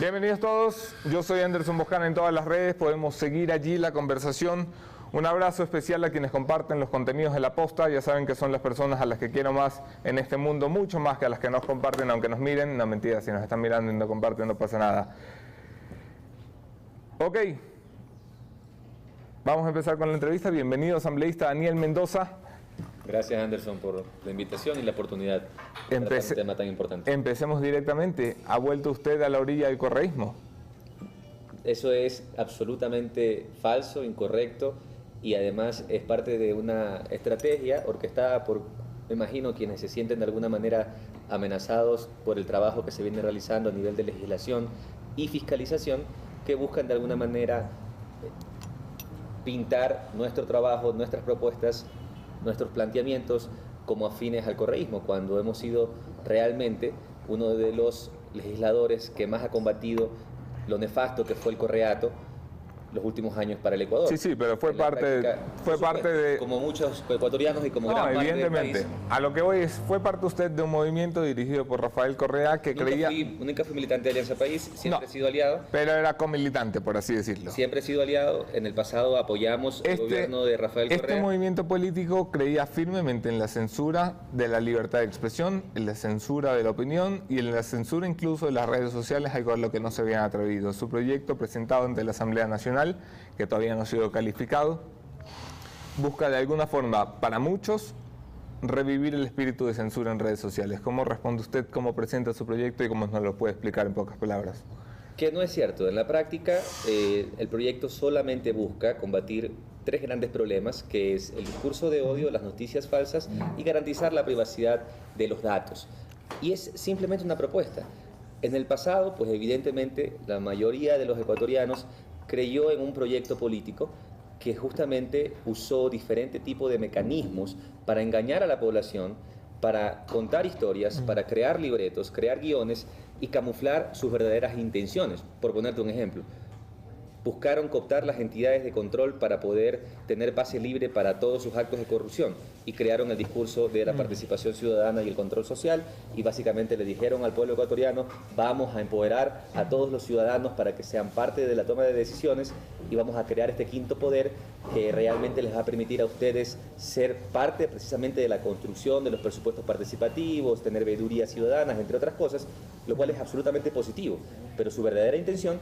Bienvenidos todos, yo soy Anderson Boscana en todas las redes, podemos seguir allí la conversación. Un abrazo especial a quienes comparten los contenidos de La Posta, ya saben que son las personas a las que quiero más en este mundo, mucho más que a las que nos comparten, aunque nos miren. No, mentira, si nos están mirando y no comparten no pasa nada. Ok, vamos a empezar con la entrevista. Bienvenido, asambleísta Daniel Mendoza. Gracias, Anderson, por la invitación y la oportunidad de tratar un tema tan importante. Empecemos directamente. ¿Ha vuelto usted a la orilla del correísmo? Eso es absolutamente falso, incorrecto, y además es parte de una estrategia orquestada por, me imagino, quienes se sienten de alguna manera amenazados por el trabajo que se viene realizando a nivel de legislación y fiscalización, que buscan de alguna manera pintar nuestro trabajo, nuestras propuestas, nuestros planteamientos como afines al correísmo, cuando hemos sido realmente uno de los legisladores que más ha combatido lo nefasto que fue el correato los últimos años para el Ecuador. Sí, pero fue parte de... Como muchos ecuatorianos y como gran parte del país. A lo que voy es, fue parte usted de un movimiento dirigido por Rafael Correa que Nunca fui militante de Alianza País, siempre he sido aliado. Pero era comilitante, por así decirlo. Siempre he sido aliado, en el pasado apoyamos el gobierno de Rafael Correa. Este movimiento político creía firmemente en la censura de la libertad de expresión, en la censura de la opinión y en la censura incluso de las redes sociales, algo a lo que no se habían atrevido. Su proyecto presentado ante la Asamblea Nacional, que todavía no ha sido calificado, busca de alguna forma, para muchos, revivir el espíritu de censura en redes sociales. ¿Cómo responde usted, cómo presenta su proyecto y cómo nos lo puede explicar en pocas palabras? Que no es cierto. En la práctica, el proyecto solamente busca combatir tres grandes problemas, que es el discurso de odio, las noticias falsas y garantizar la privacidad de los datos. Y es simplemente una propuesta. En el pasado, pues evidentemente, la mayoría de los ecuatorianos creyó en un proyecto político que justamente usó diferentes tipos de mecanismos para engañar a la población, para contar historias, para crear libretos, crear guiones y camuflar sus verdaderas intenciones. Por ponerte un ejemplo, buscaron cooptar las entidades de control para poder tener pase libre para todos sus actos de corrupción y crearon el discurso de la participación ciudadana y el control social, y básicamente le dijeron al pueblo ecuatoriano: vamos a empoderar a todos los ciudadanos para que sean parte de la toma de decisiones y vamos a crear este quinto poder que realmente les va a permitir a ustedes ser parte precisamente de la construcción de los presupuestos participativos, tener veedurías ciudadanas, entre otras cosas, lo cual es absolutamente positivo, pero su verdadera intención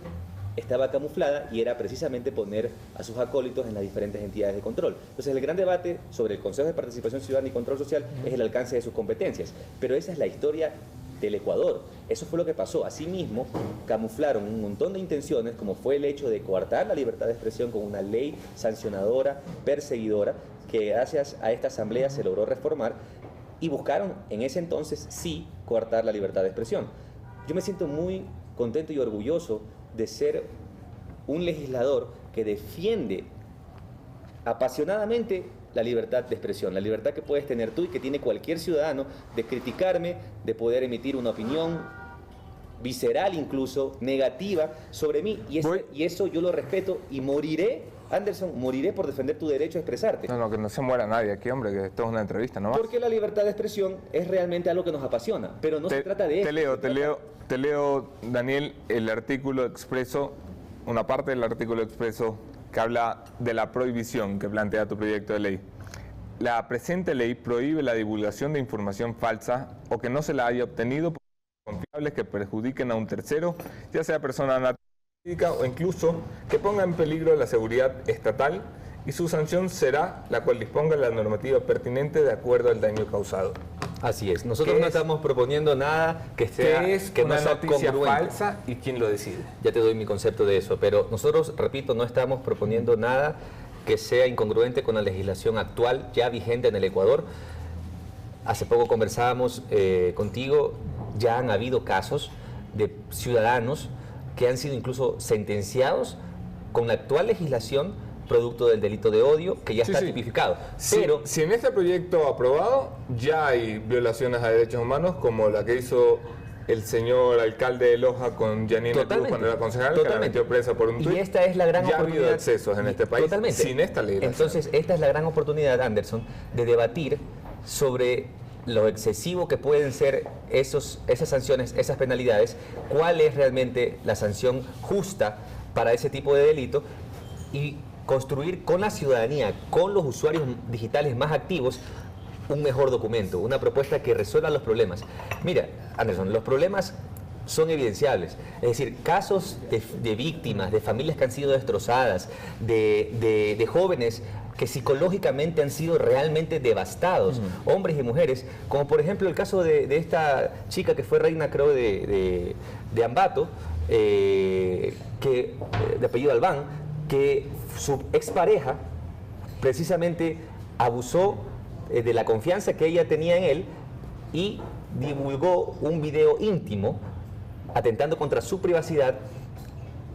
estaba camuflada y era precisamente poner a sus acólitos en las diferentes entidades de control. Entonces el gran debate sobre el Consejo de Participación Ciudadana y Control Social es el alcance de sus competencias, pero esa es la historia del Ecuador. Eso fue lo que pasó. Asimismo, camuflaron un montón de intenciones, como fue el hecho de coartar la libertad de expresión con una ley sancionadora, perseguidora, que gracias a esta asamblea se logró reformar, y buscaron en ese entonces sí coartar la libertad de expresión. Yo me siento muy contento y orgulloso de ser un legislador que defiende apasionadamente la libertad de expresión, la libertad que puedes tener tú y que tiene cualquier ciudadano de criticarme, de poder emitir una opinión visceral, incluso negativa, sobre mí, y eso yo lo respeto y moriré, Anderson, moriré por defender tu derecho a expresarte. No, que no se muera nadie aquí, hombre, que esto es una entrevista, ¿no? Porque la libertad de expresión es realmente algo que nos apasiona, pero no se trata de eso. Te leo, Daniel, el artículo expreso, una parte del artículo expreso que habla de la prohibición que plantea tu proyecto de ley. La presente ley prohíbe la divulgación de información falsa o que no se la haya obtenido por confiables que perjudiquen a un tercero, ya sea persona natural o incluso que ponga en peligro la seguridad estatal, y su sanción será la cual disponga la normativa pertinente de acuerdo al daño causado. Así es. Nosotros no estamos proponiendo nada que sea que no sea noticia falsa, y quién lo decide. Ya te doy mi concepto de eso, pero nosotros, repito, no estamos proponiendo nada que sea incongruente con la legislación actual ya vigente en el Ecuador. Hace poco conversábamos contigo, ya han habido casos de ciudadanos que han sido incluso sentenciados con la actual legislación producto del delito de odio, que ya está tipificado. Pero si en este proyecto aprobado ya hay violaciones a derechos humanos, como la que hizo el señor alcalde de Loja con Janine Cruz cuando era concejal, que la metió presa por un tuit. Y esta es la gran oportunidad. Ya ha habido excesos en este país sin esta ley. Entonces, esta es la gran oportunidad, Anderson, de debatir sobre lo excesivo que pueden ser esas sanciones, esas penalidades, cuál es realmente la sanción justa para ese tipo de delito y construir con la ciudadanía, con los usuarios digitales más activos, un mejor documento, una propuesta que resuelva los problemas. Mira, Anderson, los problemas son evidenciables. Es decir, casos de víctimas, de familias que han sido destrozadas, de jóvenes que psicológicamente han sido realmente devastados, hombres y mujeres, como por ejemplo el caso de esta chica que fue reina, creo, de Ambato, de apellido Albán, que su expareja precisamente abusó de la confianza que ella tenía en él y divulgó un video íntimo atentando contra su privacidad,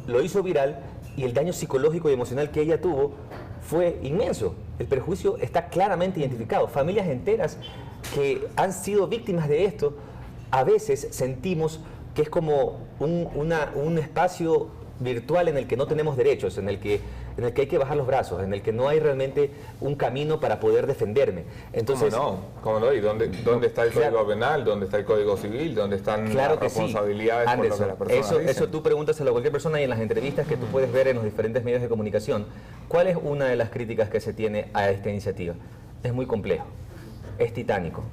lo hizo viral y el daño psicológico y emocional que ella tuvo fue inmenso. El perjuicio está claramente identificado. Familias enteras que han sido víctimas de esto, a veces sentimos que es como un espacio virtual en el que no tenemos derechos, en el que hay que bajar los brazos, en el que no hay realmente un camino para poder defenderme. Entonces, ¿Cómo no? ¿Y dónde está el Código Penal? ¿Dónde está el Código Civil? ¿Dónde están las responsabilidades por lo que las personas dicen? Eso tú pregúntaselo a cualquier persona y en las entrevistas que tú puedes ver en los diferentes medios de comunicación. ¿Cuál es una de las críticas que se tiene a esta iniciativa? Es muy complejo, es titánico.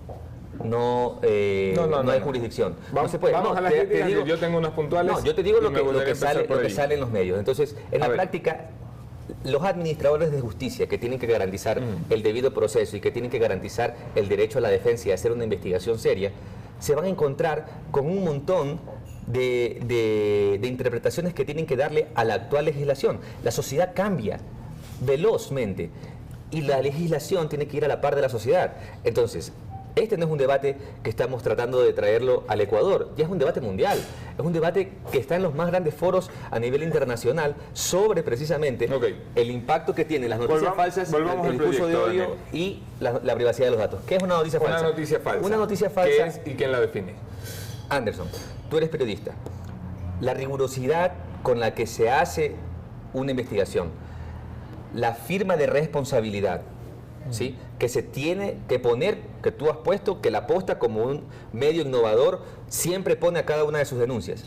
No hay jurisdicción. Vamos a las críticas, yo tengo unas puntuales. No, yo te digo lo que sale en los medios. Entonces, en la práctica, los administradores de justicia que tienen que garantizar el debido proceso y que tienen que garantizar el derecho a la defensa y a hacer una investigación seria, se van a encontrar con un montón de interpretaciones que tienen que darle a la actual legislación. La sociedad cambia velozmente y la legislación tiene que ir a la par de la sociedad. Entonces, este no es un debate que estamos tratando de traerlo al Ecuador, ya es un debate mundial, es un debate que está en los más grandes foros a nivel internacional sobre precisamente el impacto que tienen las noticias falsas, el discurso de odio y la privacidad de los datos. ¿Qué es una noticia falsa? Una noticia falsa. Una noticia falsa. ¿Qué es y quién la define? Anderson, tú eres periodista. La rigurosidad con la que se hace una investigación, la firma de responsabilidad, ¿sí?, que se tiene que poner, que tú has puesto, que la Posta como un medio innovador siempre pone a cada una de sus denuncias.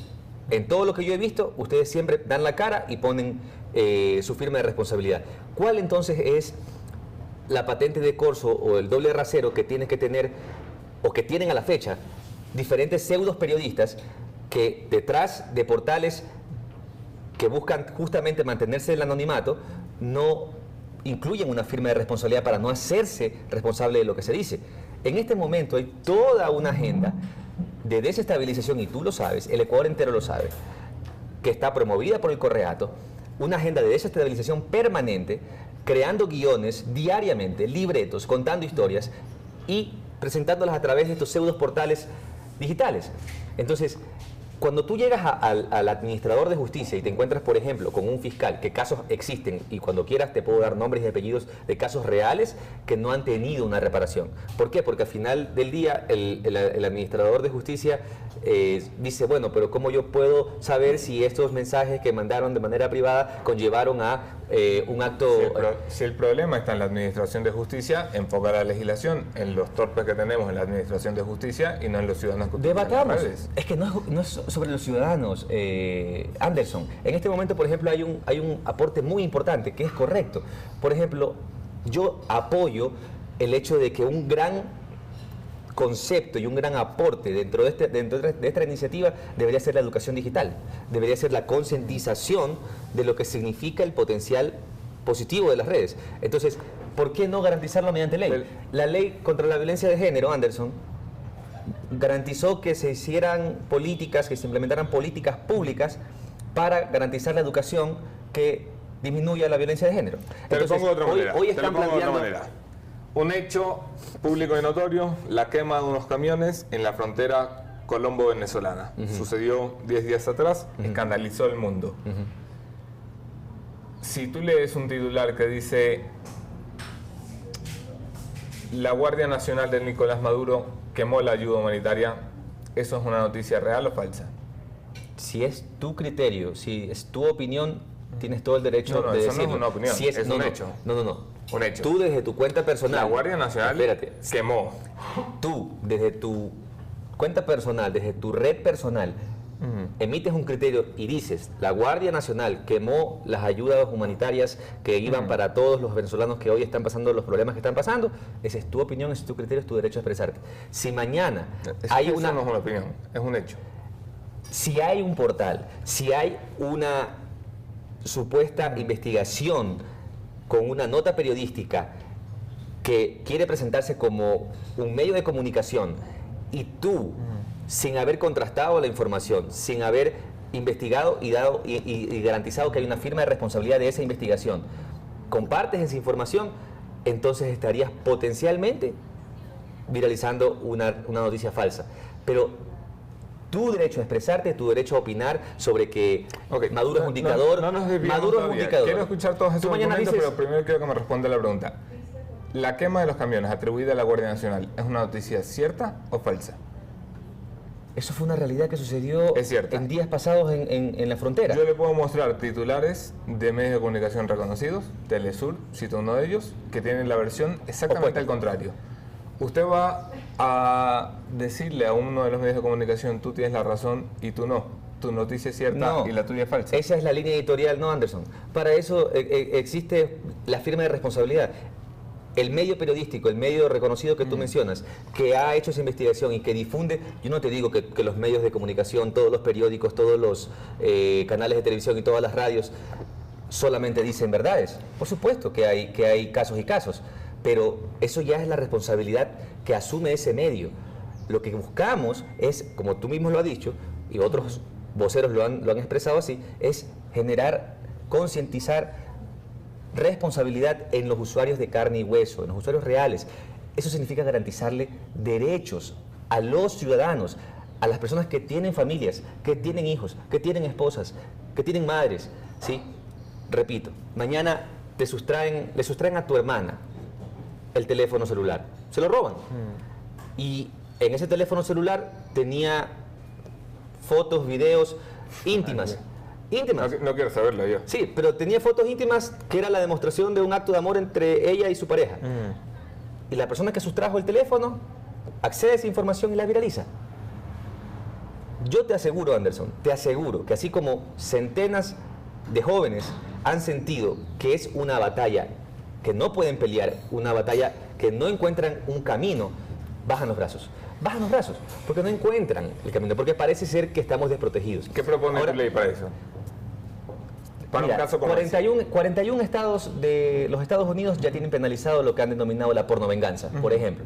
En todo lo que yo he visto, ustedes siempre dan la cara y ponen su firma de responsabilidad. ¿Cuál entonces es la patente de corso o el doble rasero que tienes que tener, o que tienen a la fecha, diferentes pseudos periodistas que detrás de portales que buscan justamente mantenerse en el anonimato, no incluyen una firma de responsabilidad para no hacerse responsable de lo que se dice? En este momento hay toda una agenda de desestabilización, y tú lo sabes, el Ecuador entero lo sabe, que está promovida por el Correato, una agenda de desestabilización permanente, creando guiones diariamente, libretos, contando historias y presentándolas a través de estos pseudos portales digitales. Entonces, cuando tú llegas al administrador de justicia y te encuentras, por ejemplo, con un fiscal, que casos existen, y cuando quieras te puedo dar nombres y apellidos de casos reales que no han tenido una reparación. ¿Por qué? Porque al final del día el administrador de justicia dice, bueno, pero ¿cómo yo puedo saber si estos mensajes que mandaron de manera privada conllevaron a un acto? Si el problema está en la administración de justicia, enfoca la legislación en los torpes que tenemos en la administración de justicia y no en los ciudadanos que debatamos. Es que no es sobre los ciudadanos, Anderson. En este momento, por ejemplo, hay un aporte muy importante que es correcto. Por ejemplo, yo apoyo el hecho de que un gran concepto y un gran aporte dentro de esta iniciativa debería ser la educación digital, debería ser la concientización de lo que significa el potencial positivo de las redes. Entonces, ¿por qué no garantizarlo mediante ley? La ley contra la violencia de género, Anderson, garantizó que se hicieran políticas, que se implementaran políticas públicas para garantizar la educación que disminuya la violencia de género. Te lo pongo de otra manera. Hoy están planteando un hecho público y notorio, la quema de unos camiones en la frontera colombo-venezolana. Sucedió 10 días atrás, escandalizó el mundo. Si tú lees un titular que dice la Guardia Nacional de Nicolás Maduro quemó la ayuda humanitaria, ¿eso es una noticia real o falsa? Si es tu criterio, si es tu opinión, tienes todo el derecho de decirlo. No es una opinión, si es un hecho. No. Un hecho. Tú desde tu cuenta personal... La Guardia Nacional quemó. Tú desde tu cuenta personal, desde tu red personal, emites un criterio y dices, la Guardia Nacional quemó las ayudas humanitarias que iban para todos los venezolanos que hoy están pasando los problemas que están pasando. Esa es tu opinión, ese es tu criterio, es tu derecho a expresarte. Si mañana hay eso una... no es una opinión, es un hecho. Si hay un portal, si hay una supuesta investigación con una nota periodística que quiere presentarse como un medio de comunicación y tú, sin haber contrastado la información, sin haber investigado y garantizado que hay una firma de responsabilidad de esa investigación, compartes esa información, entonces estarías potencialmente viralizando una noticia falsa. Pero tu derecho a expresarte, tu derecho a opinar sobre que Maduro es un dictador, Maduro es un dictador. Quiero escuchar todos esos argumentos, pero primero quiero que me responda la pregunta. ¿La quema de los camiones atribuida a la Guardia Nacional es una noticia cierta o falsa? Eso fue una realidad que sucedió en días pasados en la frontera. Yo le puedo mostrar titulares de medios de comunicación reconocidos, Telesur, cito uno de ellos, que tienen la versión exactamente al contrario. Usted va a decirle a uno de los medios de comunicación, tú tienes la razón y tú no. Tu noticia es cierta y la tuya es falsa. Esa es la línea editorial, no, Anderson. Para eso existe la firma de responsabilidad. El medio periodístico, el medio reconocido que tú mencionas, que ha hecho esa investigación y que difunde, yo no te digo que los medios de comunicación, todos los periódicos, todos los canales de televisión y todas las radios solamente dicen verdades. Por supuesto que hay casos y casos, pero eso ya es la responsabilidad que asume ese medio. Lo que buscamos es, como tú mismo lo has dicho, y otros voceros lo han expresado así, es generar, concientizar responsabilidad en los usuarios de carne y hueso, en los usuarios reales. Eso significa garantizarle derechos a los ciudadanos, a las personas que tienen familias, que tienen hijos, que tienen esposas, que tienen madres, ¿sí? Repito, mañana le sustraen a tu hermana el teléfono celular, se lo roban. Y en ese teléfono celular tenía fotos, videos íntimas. No quiero saberlo yo. Sí, pero tenía fotos íntimas que era la demostración de un acto de amor entre ella y su pareja. Y la persona que sustrajo el teléfono accede a esa información y la viraliza. Yo te aseguro, Anderson, te aseguro que así como centenas de jóvenes han sentido que es una batalla que no pueden pelear, una batalla que no encuentran un camino, bajan los brazos, porque no encuentran el camino, porque parece ser que estamos desprotegidos. ¿Qué propone tu ley para eso? Para mira, un caso como 41 estados de los Estados Unidos ya tienen penalizado lo que han denominado la pornovenganza, por ejemplo.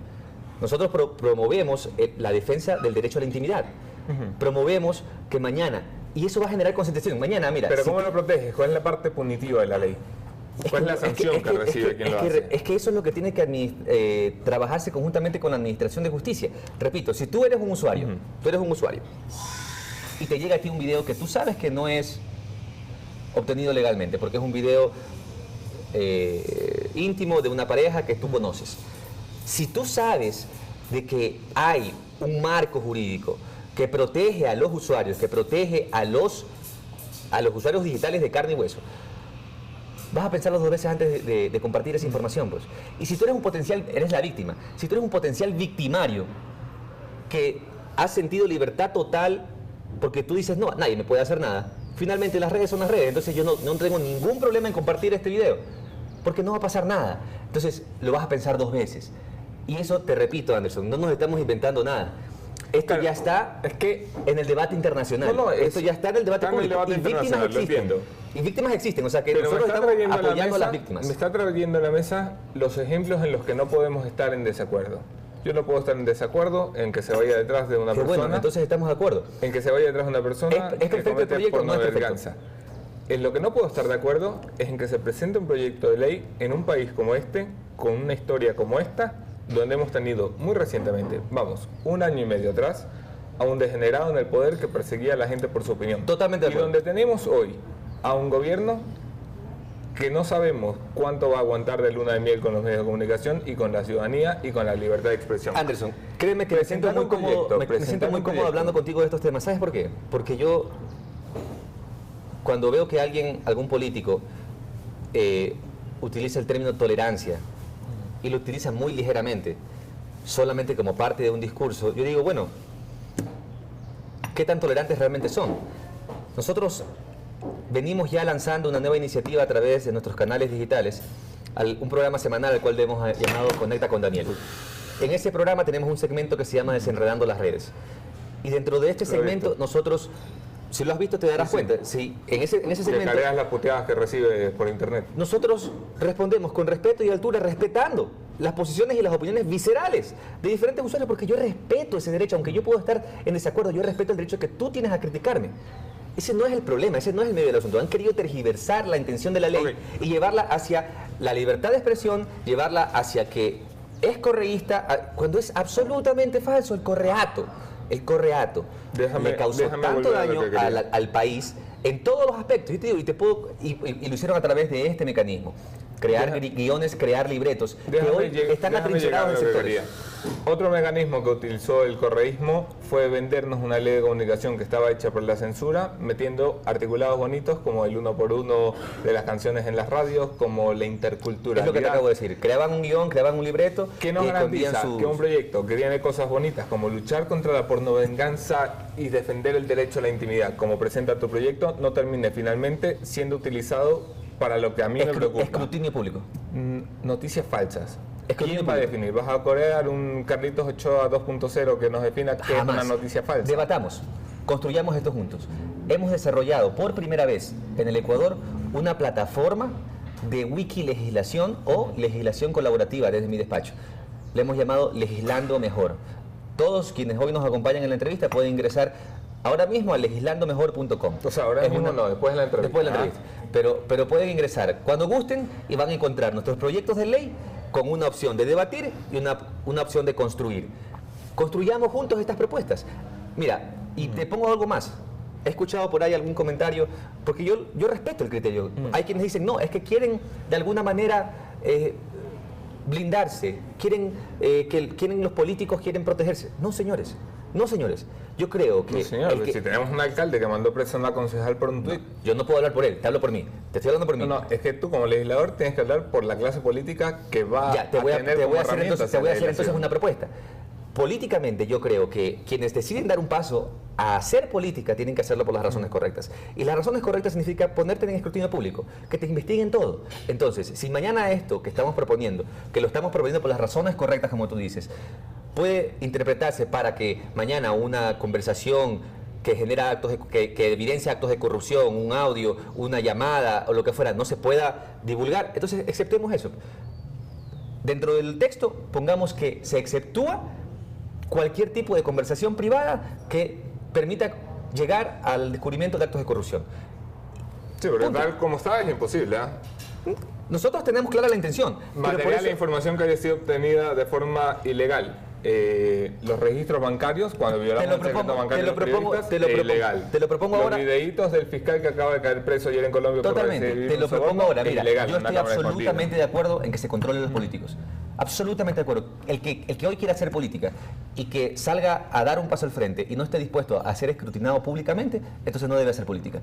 Nosotros promovemos la defensa del derecho a la intimidad. Promovemos que mañana, y eso va a generar concentración. Mañana, mira... Pero ¿cómo lo proteges? ¿Cuál es la parte punitiva de la ley? ¿Cuál es la sanción que recibe quien lo hace? Es que eso es lo que tiene que trabajarse conjuntamente con la Administración de Justicia. Repito, si tú eres un usuario, y te llega a ti un video que tú sabes que no es obtenido legalmente, porque es un video íntimo de una pareja que tú conoces. Si tú sabes de que hay un marco jurídico que protege a los usuarios, que protege a los usuarios digitales de carne y hueso, vas a pensarlo dos veces antes de compartir esa información, pues. Y si tú eres la víctima, si tú eres un potencial victimario que has sentido libertad total porque tú dices, no, nadie me puede hacer nada, finalmente las redes son las redes, entonces yo no tengo ningún problema en compartir este video, porque no va a pasar nada. Entonces lo vas a pensar dos veces. Y eso, te repito, Anderson, no nos estamos inventando nada. Esto ya está en el debate internacional. Esto ya está en el debate público. Y víctimas existen. Y víctimas existen, o sea que nosotros estamos apoyando a las víctimas. Me está trayendo a la mesa los ejemplos en los que no podemos estar en desacuerdo. Yo no puedo estar en desacuerdo en que se vaya detrás de una persona. Bueno, entonces estamos de acuerdo. En que se vaya detrás de una persona es perfecto el proyecto, no es perfecto. En lo que no puedo estar de acuerdo es en que se presente un proyecto de ley en un país como este, con una historia como esta, donde hemos tenido muy recientemente, un año y medio atrás, a un degenerado en el poder que perseguía a la gente por su opinión. Totalmente de acuerdo. Y donde tenemos hoy a un gobierno que no sabemos cuánto va a aguantar de luna de miel con los medios de comunicación y con la ciudadanía y con la libertad de expresión. Anderson, créeme que me siento muy cómodo hablando contigo de estos temas. ¿Sabes por qué? Porque yo, cuando veo que algún político utiliza el término tolerancia y lo utiliza muy ligeramente, solamente como parte de un discurso. Yo digo, bueno, ¿qué tan tolerantes realmente son? Nosotros venimos ya lanzando una nueva iniciativa a través de nuestros canales digitales, un programa semanal al cual hemos llamado Conecta con Daniel. En ese programa tenemos un segmento que se llama Desenredando las Redes. Y dentro de este segmento nosotros, si lo has visto te darás cuenta, si en ese segmento... Le cargas las puteadas que recibe por internet. Nosotros respondemos con respeto y altura, respetando las posiciones y las opiniones viscerales de diferentes usuarios, porque yo respeto ese derecho, aunque yo puedo estar en desacuerdo, yo respeto el derecho que tú tienes a criticarme. Ese no es el problema, ese no es el medio del asunto. Han querido tergiversar la intención de la ley y llevarla hacia la libertad de expresión, llevarla hacia que es correísta, cuando es absolutamente falso. El correato le causó tanto daño al país en todos los aspectos. Yo te digo, y lo hicieron a través de este mecanismo. Crear guiones, crear libretos, que hoy están atrincherados en sectores. Otro mecanismo que utilizó el correísmo fue vendernos una ley de comunicación que estaba hecha por la censura, metiendo articulados bonitos como el 1 por 1 de las canciones en las radios, como la interculturalidad. Es lo que te acabo de decir. Creaban un guión, creaban un libreto. ¿Qué nos garantiza que un proyecto que tiene cosas bonitas como luchar contra la pornovenganza y defender el derecho a la intimidad, como presenta tu proyecto, no termine finalmente siendo utilizado para lo que a mí me preocupa? Escrutinio público. Noticias falsas. Escrutinio ¿Quién va a definir? ¿Vas a crear un Carlitos Ochoa 2.0 que nos defina qué es una noticia falsa? Debatamos, construyamos esto juntos. Hemos desarrollado por primera vez en el Ecuador una plataforma de wikilegislación o legislación colaborativa desde mi despacho. Le hemos llamado Legislando Mejor. Todos quienes hoy nos acompañan en la entrevista pueden ingresar ahora mismo a legislandomejor.com. O sea, ahora mismo no, después de la entrevista. Después de la entrevista. Pero pueden ingresar cuando gusten y van a encontrar nuestros proyectos de ley con una opción de debatir y una opción de construir. Construyamos juntos estas propuestas. Mira, y te pongo algo más. He escuchado por ahí algún comentario, porque yo respeto el criterio. Hay quienes dicen, no, es que quieren de alguna manera blindarse, quieren los políticos quieren protegerse. No, señores. No, señores. Yo creo que... No, señor, si tenemos un alcalde que mandó preso a una concejal por un tuit... Yo no puedo hablar por él, te hablo por mí. Te estoy hablando por mí. No, es que tú como legislador tienes que hablar por la clase política que va a tener como herramientas. Te voy a hacer entonces una propuesta. Políticamente yo creo que quienes deciden dar un paso a hacer política tienen que hacerlo por las razones correctas. Y las razones correctas significa ponerte en escrutinio público, que te investiguen todo. Entonces, si mañana esto que estamos proponiendo, que lo estamos proponiendo por las razones correctas como tú dices, puede interpretarse para que mañana una conversación que genera actos que evidencia actos de corrupción, un audio, una llamada o lo que fuera, no se pueda divulgar, entonces exceptuemos eso. Dentro del texto pongamos que se exceptúa cualquier tipo de conversación privada que permita llegar al descubrimiento de actos de corrupción. Sí, pero tal como está es imposible, ¿eh? Nosotros tenemos clara la intención. Material e información que haya sido obtenida de forma ilegal. Los registros bancarios, cuando violamos el secreto bancario de los periodistas, es ilegal. Te lo propongo ahora. Los videitos del fiscal que acaba de caer preso ayer en Colombia. Totalmente, te lo propongo ahora. Mira, yo estoy absolutamente de acuerdo en que se controlen los políticos. Absolutamente de acuerdo. El que hoy quiera hacer política y que salga a dar un paso al frente y no esté dispuesto a ser escrutinado públicamente, entonces no debe hacer política.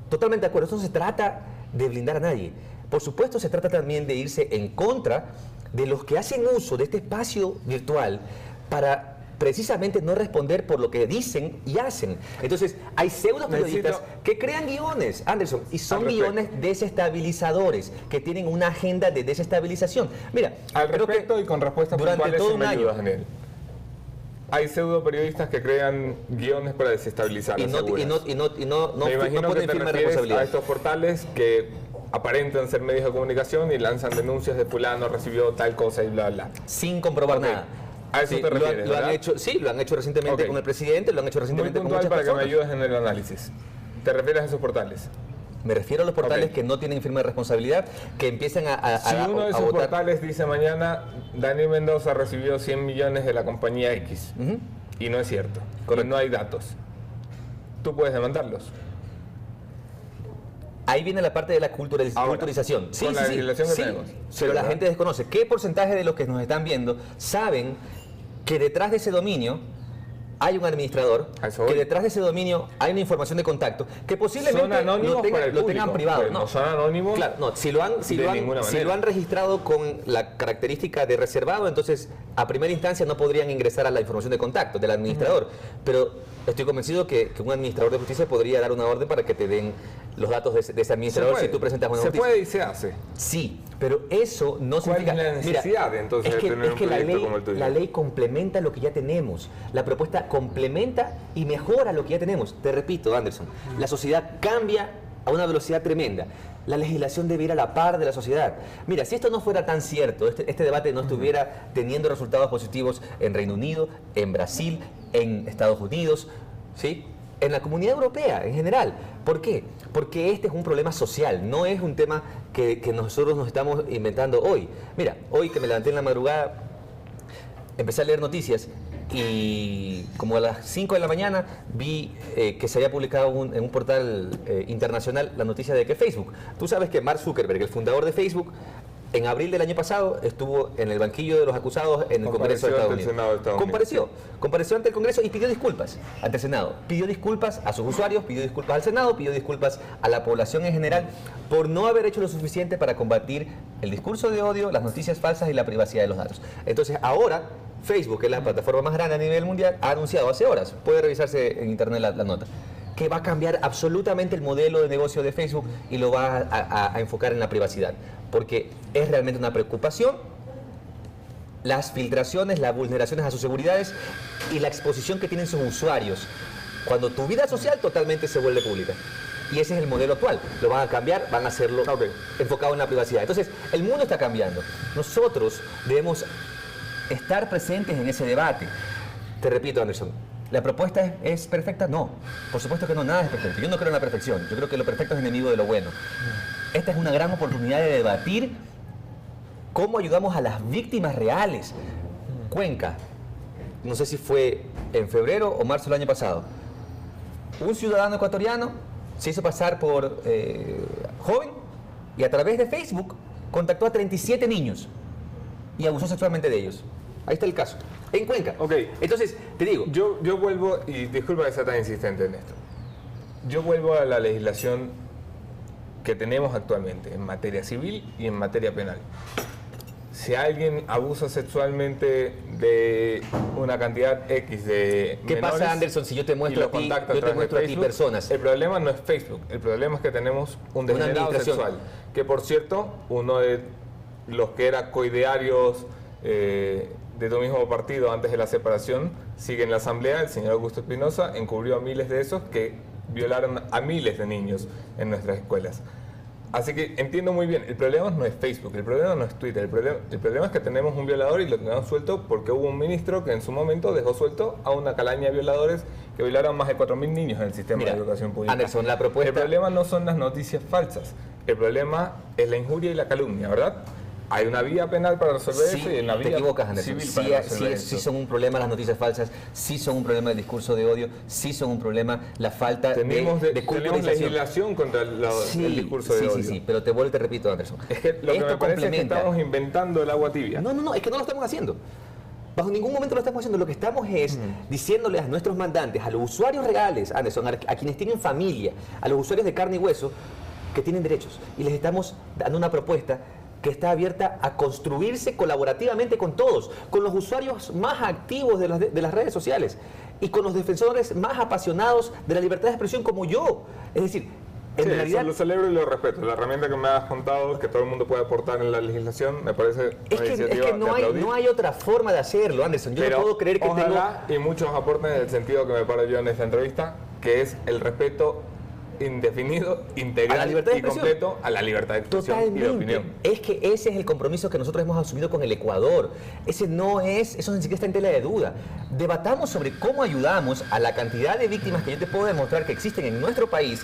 Totalmente de acuerdo. Esto no se trata de blindar a nadie. Por supuesto, se trata también de irse en contra de los que hacen uso de este espacio virtual para precisamente no responder por lo que dicen y hacen. Entonces, hay pseudo periodistas que crean guiones, Anderson, y son guiones desestabilizadores, que tienen una agenda de desestabilización. Mira, al respecto y con respuestas puntuales, todo un año, Daniel. Hay pseudo periodistas que crean guiones para desestabilizar. Me imagino que te refieres a estos portales que aparentan ser medios de comunicación y lanzan denuncias de fulano recibió tal cosa y bla bla. Sin comprobar nada. A eso te refieres, lo han hecho, sí, lo han hecho recientemente con el presidente, lo han hecho recientemente con muchas personas. Para que me ayudes en el análisis. ¿Te refieres a esos portales? Me refiero a los portales que no tienen firma de responsabilidad, que empiezan si uno de esos portales dice mañana Daniel Mendoza recibió 100 millones de la compañía X y no es cierto, y no hay datos, ¿tú puedes demandarlos? Ahí viene la parte de la culturización. Sí, con la legislación que tenemos. Pero la gente desconoce. ¿Qué porcentaje de los que nos están viendo saben que detrás de ese dominio hay un administrador, que detrás de ese dominio hay una información de contacto, que posiblemente lo tengan privado. Pues, no son anónimos. Claro, no, si lo han registrado con la característica de reservado, entonces a primera instancia no podrían ingresar a la información de contacto del administrador. Pero estoy convencido que un administrador de justicia podría dar una orden para que te den los datos de ese administrador si tú presentas una noticia. Se puede y se hace. Sí, pero eso no significa... ¿Cuál es la necesidad entonces de tener un proyecto como el tuyo? La ley complementa lo que ya tenemos. La propuesta complementa y mejora lo que ya tenemos. Te repito, Anderson, la sociedad cambia a una velocidad tremenda. La legislación debe ir a la par de la sociedad. Mira, si esto no fuera tan cierto, este debate no estuviera teniendo resultados positivos en Reino Unido, en Brasil, en Estados Unidos, ¿sí?, en la Comunidad Europea en general. ¿Por qué? Porque este es un problema social, no es un tema que nosotros nos estamos inventando hoy. Mira, hoy que me levanté en la madrugada, empecé a leer noticias y como a las 5 de la mañana vi que se había publicado en un portal internacional la noticia de que Facebook, tú sabes que Mark Zuckerberg, el fundador de Facebook, en abril del año pasado estuvo en el banquillo de los acusados en el Congreso de Estados Unidos. Compareció ante el Congreso y pidió disculpas ante el Senado. Pidió disculpas a sus usuarios, pidió disculpas al Senado, pidió disculpas a la población en general por no haber hecho lo suficiente para combatir el discurso de odio, las noticias falsas y la privacidad de los datos. Entonces ahora Facebook, que es la plataforma más grande a nivel mundial, ha anunciado hace horas, puede revisarse en internet la nota, que va a cambiar absolutamente el modelo de negocio de Facebook y lo va a enfocar en la privacidad. Porque es realmente una preocupación las filtraciones, las vulneraciones a sus seguridades y la exposición que tienen sus usuarios. Cuando tu vida social totalmente se vuelve pública. Y ese es el modelo actual. Lo van a cambiar, van a hacerlo enfocado en la privacidad. Entonces, el mundo está cambiando. Nosotros debemos estar presentes en ese debate. Te repito, Anderson, ¿la propuesta es perfecta? No, por supuesto que no, nada es perfecto. Yo no creo en la perfección, yo creo que lo perfecto es enemigo de lo bueno. Esta es una gran oportunidad de debatir cómo ayudamos a las víctimas reales. Cuenca, no sé si fue en febrero o marzo del año pasado, un ciudadano ecuatoriano se hizo pasar por joven y a través de Facebook contactó a 37 niños y abusó sexualmente de ellos. Ahí está el caso, en Cuenca. Entonces, te digo... Yo vuelvo, y disculpa que sea tan insistente en esto, yo vuelvo a la legislación que tenemos actualmente en materia civil y en materia penal. Si alguien abusa sexualmente de una cantidad X de ¿Qué menores, pasa, Anderson, si yo te muestro a ti personas? El problema no es Facebook, el problema es que tenemos un degenerado sexual. Que por cierto, uno de los que era coidearios de tu mismo partido antes de la separación, sigue en la asamblea, el señor Augusto Espinosa, encubrió a miles de esos que violaron a miles de niños en nuestras escuelas. Así que entiendo muy bien, el problema no es Facebook, el problema no es Twitter, el problema es que tenemos un violador y lo tenemos suelto porque hubo un ministro que en su momento dejó suelto a una calaña de violadores que violaron más de 4.000 niños en el sistema de educación pública. Anderson, la propuesta... El problema no son las noticias falsas, el problema es la injuria y la calumnia, ¿verdad? Hay una vía penal para resolver eso y una vía te equivocas, Anderson. civil para resolver eso. Sí son un problema las noticias falsas, sí son un problema el discurso de odio, sí son un problema la falta de culturización. Tenemos legislación contra el discurso de odio. Sí, pero te vuelvo y te repito, Anderson. Es que lo que me parece es que estamos inventando el agua tibia. No, es que no lo estamos haciendo. Bajo ningún momento lo estamos haciendo. Lo que estamos es diciéndoles a nuestros mandantes, a los usuarios reales, Anderson, a quienes tienen familia, a los usuarios de carne y hueso, que tienen derechos. Y les estamos dando una propuesta que está abierta a construirse colaborativamente con todos, con los usuarios más activos de las redes sociales y con los defensores más apasionados de la libertad de expresión como yo. Es decir, en realidad... Lo celebro y lo respeto. La herramienta que me has contado, que todo el mundo puede aportar en la legislación, me parece es que no hay otra forma de hacerlo, Anderson. Yo no puedo creer que y muchos aporten en el sentido que me paro yo en esta entrevista, que es el respeto indefinido, integral y completo a la libertad de expresión y de opinión. Es que ese es el compromiso que nosotros hemos asumido con el Ecuador. Eso ni siquiera está en tela de duda. Debatamos sobre cómo ayudamos a la cantidad de víctimas que yo te puedo demostrar que existen en nuestro país,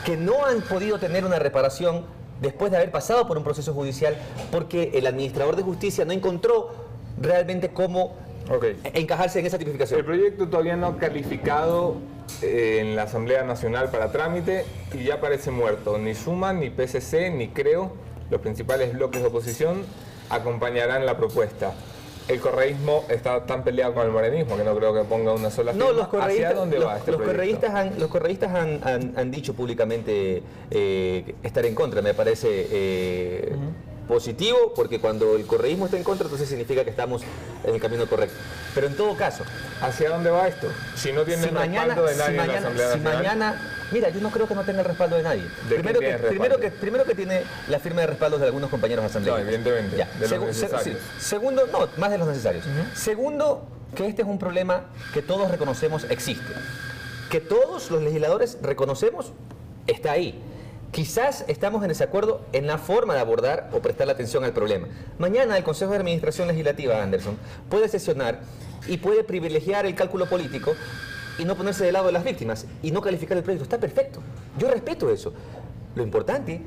que no han podido tener una reparación después de haber pasado por un proceso judicial porque el administrador de justicia no encontró realmente cómo encajarse en esa tipificación. El proyecto todavía no ha calificado en la Asamblea Nacional para trámite y ya parece muerto. Ni Suma, ni PSC, ni Creo, los principales bloques de oposición, acompañarán la propuesta. el correísmo está tan peleado con el morenismo que no creo que ponga una sola firma. No, los correístas, ¿Hacia dónde va este proyecto? los correístas han dicho públicamente estar en contra. Me parece positivo, porque cuando el correísmo está en contra, entonces significa que estamos en el camino correcto. Pero en todo caso, ¿hacia dónde va esto? Si no tiene el respaldo de nadie en la Asamblea Nacional. Mira, yo no creo que no tenga el respaldo de nadie. Primero que tiene la firma de respaldo de algunos compañeros asambleístas. No, evidentemente. Ya. De los necesarios. Segundo, no, más de los necesarios. Segundo, que este es un problema que todos reconocemos existe. Que todos los legisladores reconocemos está ahí. Quizás estamos en desacuerdo en la forma de abordar o prestar la atención al problema. Mañana el Consejo de Administración Legislativa, Anderson, puede sesionar y puede privilegiar el cálculo político y no ponerse del lado de las víctimas y no calificar el proyecto. Está perfecto. Yo respeto eso. Lo importante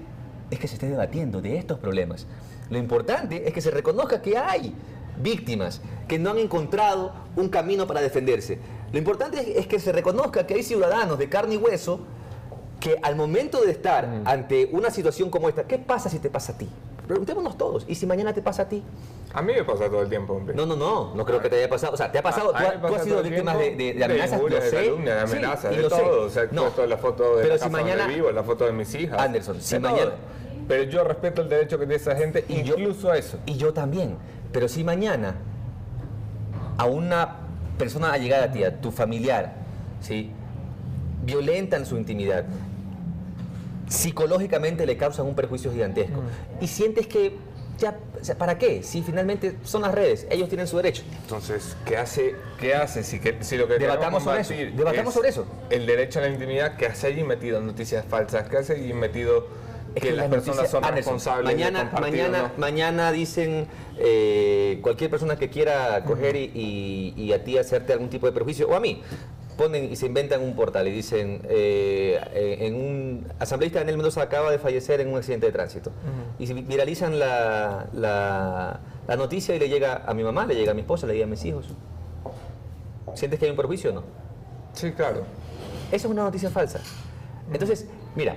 es que se esté debatiendo de estos problemas. Lo importante es que se reconozca que hay víctimas que no han encontrado un camino para defenderse. Lo importante es que se reconozca que hay ciudadanos de carne y hueso que al momento de estar ante una situación como esta, ¿qué pasa si te pasa a ti? Preguntémonos todos. ¿Y si mañana te pasa a ti? A mí me pasa todo el tiempo, hombre. No creo que te haya pasado. O sea, te ha pasado, tú has sido víctima de amenazas, de calumnia, de amenazas, sí, de todo. O sea, he puesto la foto de la casa donde vivo, la foto de mis hijas. Anderson, si todo. mañana... Pero yo respeto el derecho que tiene esa gente, incluso a eso. Y yo también. Pero si mañana a una persona allegada a ti, a tu familiar, ¿sí?, violentan su intimidad, psicológicamente le causan un perjuicio gigantesco, y sientes que ya, o sea, ¿para qué? Si finalmente son las redes, ellos tienen su derecho. Entonces, ¿qué hace si lo que debatamos sobre eso? Debatamos sobre eso. El derecho a la intimidad, ¿qué hace allí metido noticias falsas? ¿Qué hace allí metido que las personas son responsables de compartir o no? Mañana dicen cualquier persona que quiera coger y a ti hacerte algún tipo de perjuicio, o a mí, ponen y se inventan un portal y dicen en un asambleísta, Daniel Mendoza acaba de fallecer en un accidente de tránsito, y viralizan la noticia y le llega a mi mamá, le llega a mi esposa, le llega a mis hijos. ¿Sientes que hay un perjuicio o no? Sí, claro. Eso es una noticia falsa. Entonces, mira,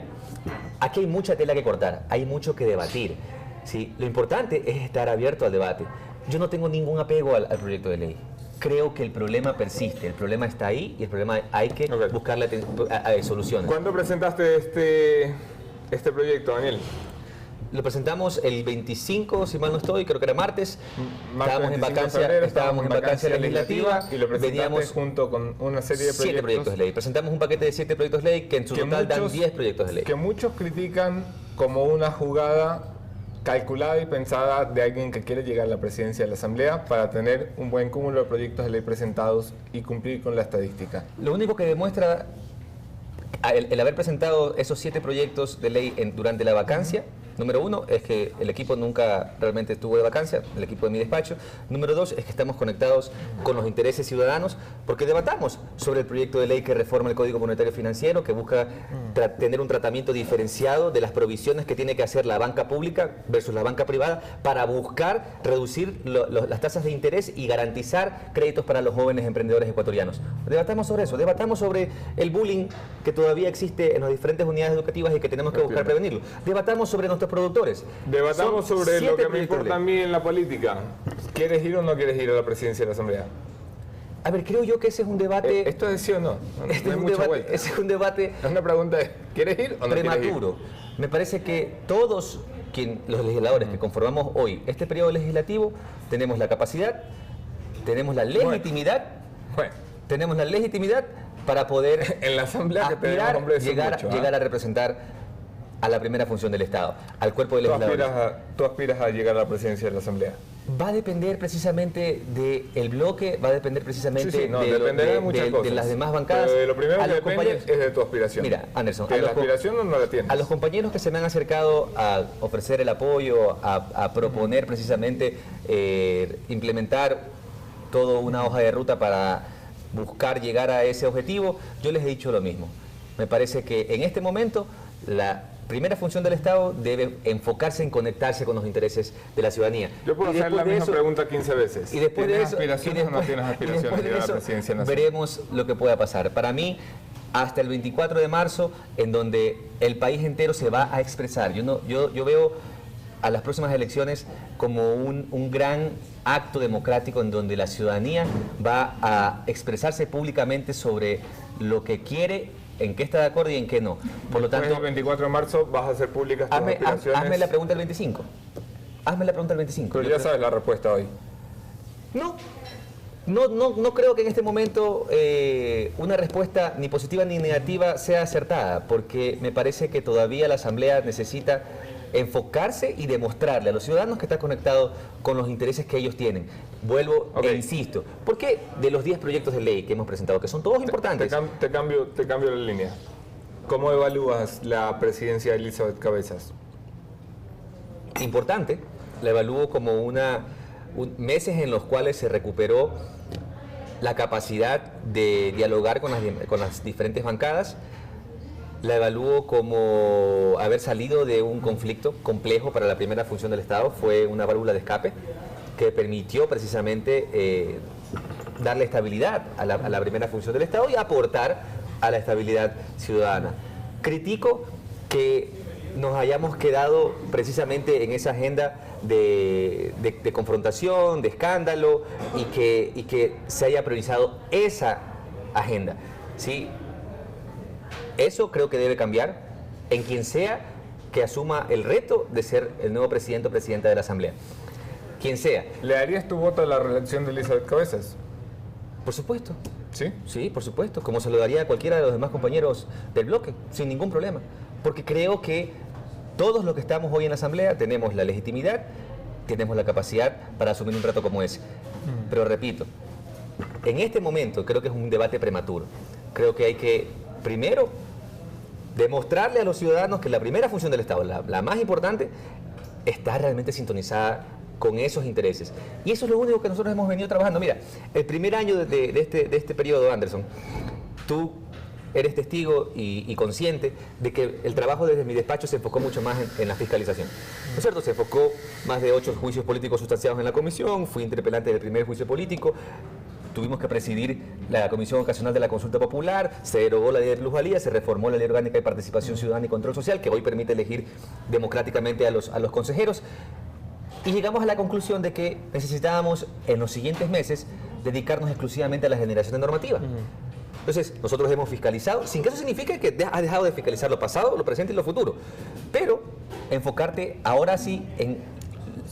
aquí hay mucha tela que cortar, hay mucho que debatir, ¿sí? Lo importante es estar abierto al debate. Yo no tengo ningún apego al proyecto de ley. Creo que el problema persiste, el problema está ahí y el problema hay que buscarle soluciones. ¿Cuándo presentaste este proyecto, Daniel? Lo presentamos el 25, si mal no estoy, creo que era martes. Estábamos en vacancia legislativa y lo presentamos junto con una serie de 7 proyectos de ley. Presentamos un paquete de 7 proyectos de ley que en su total dan 10 proyectos de ley. Que muchos critican como una jugada calculada y pensada de alguien que quiere llegar a la presidencia de la Asamblea para tener un buen cúmulo de proyectos de ley presentados y cumplir con la estadística. Lo único que demuestra el haber presentado esos 7 proyectos de ley durante la vacancia, número 1, es que el equipo nunca realmente estuvo de vacancia, el equipo de mi despacho. Número 2, es que estamos conectados con los intereses ciudadanos, porque debatamos sobre el proyecto de ley que reforma el Código Monetario Financiero, que busca tener un tratamiento diferenciado de las provisiones que tiene que hacer la banca pública versus la banca privada para buscar reducir las tasas de interés y garantizar créditos para los jóvenes emprendedores ecuatorianos. Debatamos sobre eso, debatamos sobre el bullying que todavía existe en las diferentes unidades educativas y que tenemos que buscar prevenirlo. Debatamos sobre nuestros productores. Debatamos sobre lo que me importa a mí en la política. ¿Quieres ir o no quieres ir a la presidencia de la Asamblea? A ver, creo yo que ese es un debate... ¿Esto es sí o no? Ese es un debate... Es una pregunta de, ¿quieres ir o no prematuro. quieres ir? Me parece que todos los legisladores que conformamos hoy este periodo legislativo tenemos la capacidad, tenemos la legitimidad, tenemos la legitimidad para poder en la Asamblea aspirar, llegar a representar a la primera función del Estado, al cuerpo de legisladores. ¿Tú aspiras a llegar a la presidencia de la Asamblea? Va a depender precisamente del bloque, va a dependir precisamente de las demás bancadas. Pero lo primero que depende es de tu aspiración. Mira, Anderson, ¿la aspiración no la tienes? A los compañeros que se me han acercado a ofrecer el apoyo, a proponer precisamente implementar toda una hoja de ruta para buscar llegar a ese objetivo, yo les he dicho lo mismo. Me parece que en este momento la primera función del Estado debe enfocarse en conectarse con los intereses de la ciudadanía. Yo puedo hacer la misma pregunta 15 veces. Y después ¿Tienes de eso, aspiraciones o no tienes aspiraciones de llegar a la presidencia nacional? Veremos lo que pueda pasar. Para mí, hasta el 24 de marzo, en donde el país entero se va a expresar. Yo veo a las próximas elecciones como un gran acto democrático en donde la ciudadanía va a expresarse públicamente sobre lo que quiere, en qué está de acuerdo y en qué no. Por lo tanto, el 24 de marzo vas a hacer públicas tus aspiraciones. hazme la pregunta el 25. Hazme la pregunta el 25. Pero ya sabes la respuesta hoy. No creo que en este momento una respuesta ni positiva ni negativa sea acertada, porque me parece que todavía la Asamblea necesita enfocarse y demostrarle a los ciudadanos que está conectado con los intereses que ellos tienen. Vuelvo e insisto, porque de los 10 proyectos de ley que hemos presentado, que son todos importantes... Te cambio la línea. ¿Cómo evalúas la presidencia de Elizabeth Cabezas? Importante, la evalúo como meses en los cuales se recuperó la capacidad de dialogar con las diferentes bancadas. La evalúo como haber salido de un conflicto complejo para la primera función del Estado. Fue una válvula de escape que permitió precisamente darle estabilidad a la primera función del Estado y aportar a la estabilidad ciudadana. Critico que nos hayamos quedado precisamente en esa agenda de confrontación, de escándalo, y que se haya priorizado esa agenda, ¿sí? Eso creo que debe cambiar en quien sea que asuma el reto de ser el nuevo presidente o presidenta de la Asamblea. Quien sea. ¿Le darías tu voto a la reelección de Elizabeth Cabezas? Por supuesto. ¿Sí? Sí, por supuesto. Como se lo daría a cualquiera de los demás compañeros del bloque, sin ningún problema. Porque creo que todos los que estamos hoy en la Asamblea tenemos la legitimidad, tenemos la capacidad para asumir un reto como ese. Pero repito, en este momento creo que es un debate prematuro. Creo que hay que, primero, demostrarle a los ciudadanos que la primera función del Estado, la más importante, está realmente sintonizada con esos intereses. Y eso es lo único que nosotros hemos venido trabajando. Mira, el primer año de este periodo, Anderson, tú eres testigo y consciente de que el trabajo desde mi despacho se enfocó mucho más en la fiscalización. ¿No es cierto? Se enfocó más de 8 juicios políticos sustanciados en la comisión, fui interpelante del primer juicio político, tuvimos que presidir la Comisión Ocasional de la Consulta Popular, se derogó la ley de plusvalía, se reformó la Ley Orgánica de Participación Ciudadana y Control Social, que hoy permite elegir democráticamente a los consejeros, y llegamos a la conclusión de que necesitábamos en los siguientes meses dedicarnos exclusivamente a la generación de normativa. Entonces, nosotros hemos fiscalizado, sin que eso signifique que has dejado de fiscalizar lo pasado, lo presente y lo futuro, pero enfocarte ahora sí en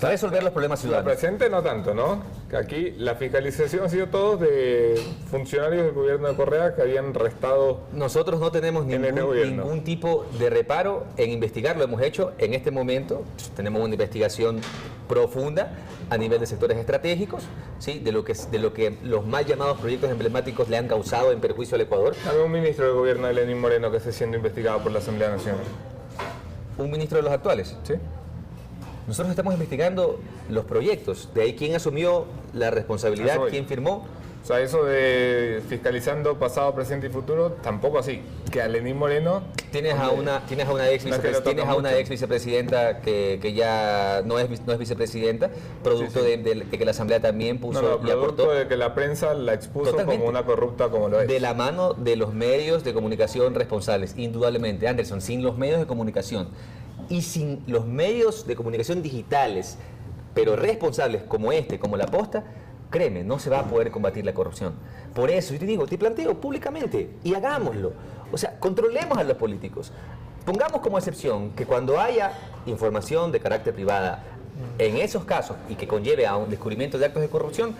resolver los problemas ciudadanos. Lo presente no tanto, ¿no? Que aquí la fiscalización ha sido todos de funcionarios del gobierno de Correa que habían restado. Nosotros no tenemos ningún tipo de reparo en investigar, lo hemos hecho en este momento. Tenemos una investigación profunda a nivel de sectores estratégicos, ¿sí? de lo que los mal llamados proyectos emblemáticos le han causado en perjuicio al Ecuador. Había un ministro del gobierno de Lenín Moreno que está siendo investigado por la Asamblea Nacional. ¿Un ministro de los actuales? Sí. Nosotros estamos investigando los proyectos, de ahí quién asumió la responsabilidad, quién firmó. O sea, eso de fiscalizando pasado, presente y futuro, tampoco así. Que a Lenín Moreno... Tienes a una ex vicepresidenta que ya no es vicepresidenta, producto de que la Asamblea también puso y aportó. Producto de que la prensa la expuso totalmente como una corrupta como lo es. De la mano de los medios de comunicación responsables, indudablemente. Anderson, sin los medios de comunicación y sin los medios de comunicación digitales, pero responsables como como La Posta, créeme, no se va a poder combatir la corrupción. Por eso yo te digo, te planteo públicamente y hagámoslo. O sea, controlemos a los políticos. Pongamos como excepción que cuando haya información de carácter privada en esos casos y que conlleve a un descubrimiento de actos de corrupción,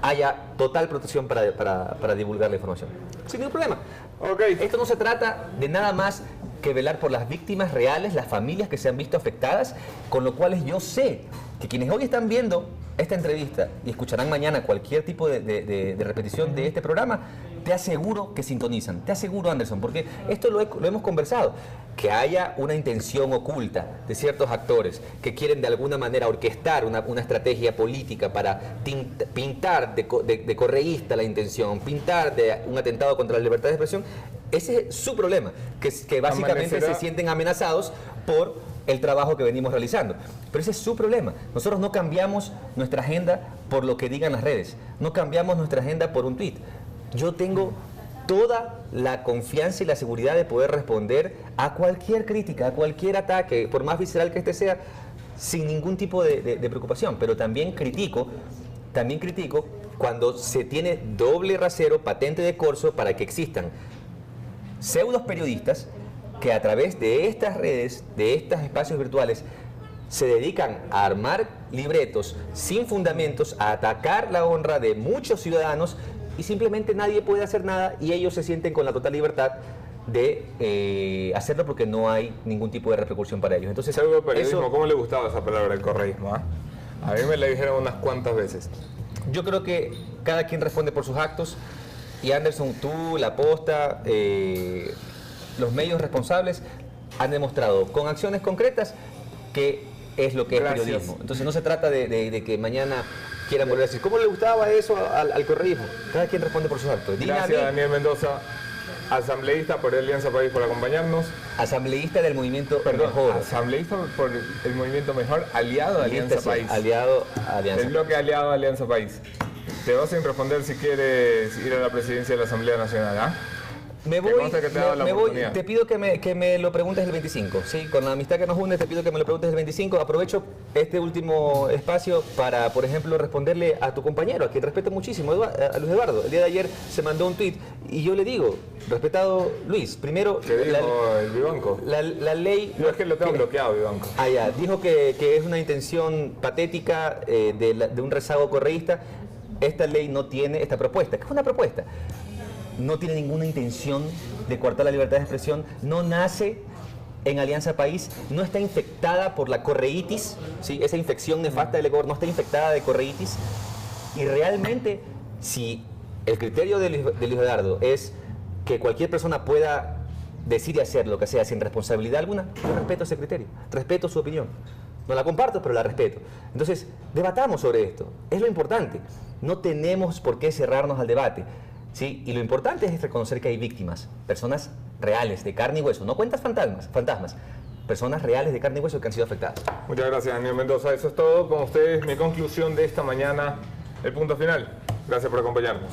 haya total protección para divulgar la información. Sin ningún problema. Okay. Esto no se trata de nada más que velar por las víctimas reales, las familias que se han visto afectadas, con lo cual yo sé que quienes hoy están viendo esta entrevista y escucharán mañana cualquier tipo de repetición de este programa, te aseguro que sintonizan, te aseguro, Anderson, porque esto lo hemos conversado, que haya una intención oculta de ciertos actores que quieren de alguna manera orquestar una estrategia política para pintar de correísta la intención, pintar de un atentado contra la libertad de expresión. Ese es su problema, que básicamente se sienten amenazados por el trabajo que venimos realizando. Pero ese es su problema. Nosotros no cambiamos nuestra agenda por lo que digan las redes, no cambiamos nuestra agenda por un tuit. Yo tengo toda la confianza y la seguridad de poder responder a cualquier crítica, a cualquier ataque, por más visceral que este sea, sin ningún tipo de preocupación, pero también critico cuando se tiene doble rasero, patente de corso, para que existan pseudos periodistas que a través de estas redes, de estos espacios virtuales, se dedican a armar libretos sin fundamentos, a atacar la honra de muchos ciudadanos y simplemente nadie puede hacer nada y ellos se sienten con la total libertad de hacerlo porque no hay ningún tipo de repercusión para ellos. Entonces, pseudoperiodismo, ¿cómo le gustaba esa palabra, el correísmo? A mí me la dijeron unas cuantas veces. Yo creo que cada quien responde por sus actos y Anderson, tú, La Posta, los medios responsables han demostrado con acciones concretas que es lo que es periodismo. Entonces no se trata de que mañana quieran volver a decir, ¿cómo le gustaba eso al correísmo? Cada quien responde por sus actos. Gracias, Daniel Mendoza, asambleísta por Alianza País, por acompañarnos. Asambleísta del movimiento Mejor. Asambleísta por el movimiento Mejor, aliado a Alianza País. Aliado a Alianza. El bloque aliado a Alianza País. Te vas sin responder si quieres ir a la presidencia de la Asamblea Nacional, ¿ah? Me voy, te pido que me lo preguntes el 25, ¿sí? Con la amistad que nos une te pido que me lo preguntes el 25. Aprovecho este último espacio para, por ejemplo, responderle a tu compañero, a quien respeto muchísimo, a Luis Eduardo. El día de ayer se mandó un tuit y yo le digo, respetado Luis, primero... ¿Qué dijo el Vivanco? La ley... No, es que lo tengo bloqueado, Vivanco. Ah, ya, dijo que es una intención patética de un rezago correísta. Esta ley no tiene, esta propuesta, que es una propuesta, no tiene ninguna intención de coartar la libertad de expresión, no nace en Alianza País, no está infectada por la correitis, ¿sí? Esa infección nefasta del Ecuador no está infectada de correitis, y realmente si el criterio de Luis Eduardo es que cualquier persona pueda decir y hacer lo que sea sin responsabilidad alguna, yo respeto ese criterio, respeto su opinión. No la comparto, pero la respeto. Entonces, debatamos sobre esto. Es lo importante. No tenemos por qué cerrarnos al debate. ¿Sí? Y lo importante es reconocer que hay víctimas, personas reales, de carne y hueso, no cuentas fantasmas, personas reales de carne y hueso que han sido afectadas. Muchas gracias, Daniel Mendoza. Eso es todo. Con ustedes, mi conclusión de esta mañana, el punto final. Gracias por acompañarnos.